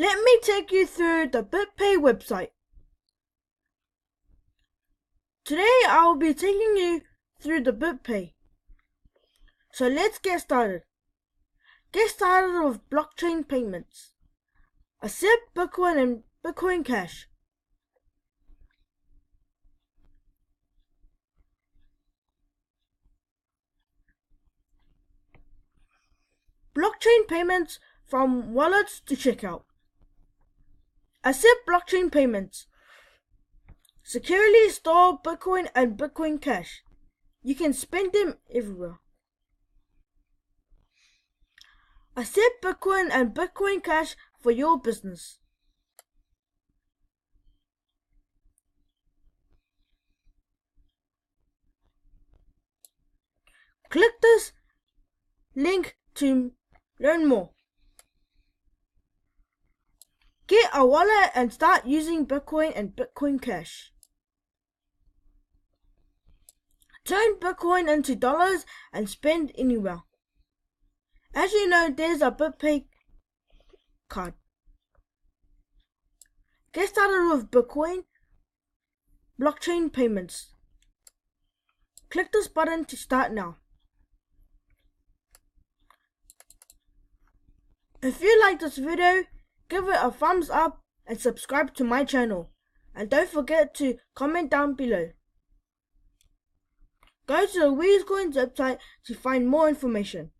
Let me take you through the Bitpay website. Today I will be taking you through the Bitpay. So let's get started. Get started with blockchain payments. Accept Bitcoin and Bitcoin Cash. Blockchain payments from wallets to checkout. Accept blockchain payments. Securely store Bitcoin and Bitcoin Cash. You can spend them everywhere. Accept Bitcoin and Bitcoin Cash for your business. Click this link to learn more. Get a wallet and start using Bitcoin and Bitcoin Cash. Turn Bitcoin into dollars and spend anywhere. As you know, there's a Bitpay card. Get started with Bitcoin blockchain payments. Click this button to start now. If you like this video, give it a thumbs up and subscribe to my channel. And don't forget to comment down below. Go to the WheezCoins website to find more information.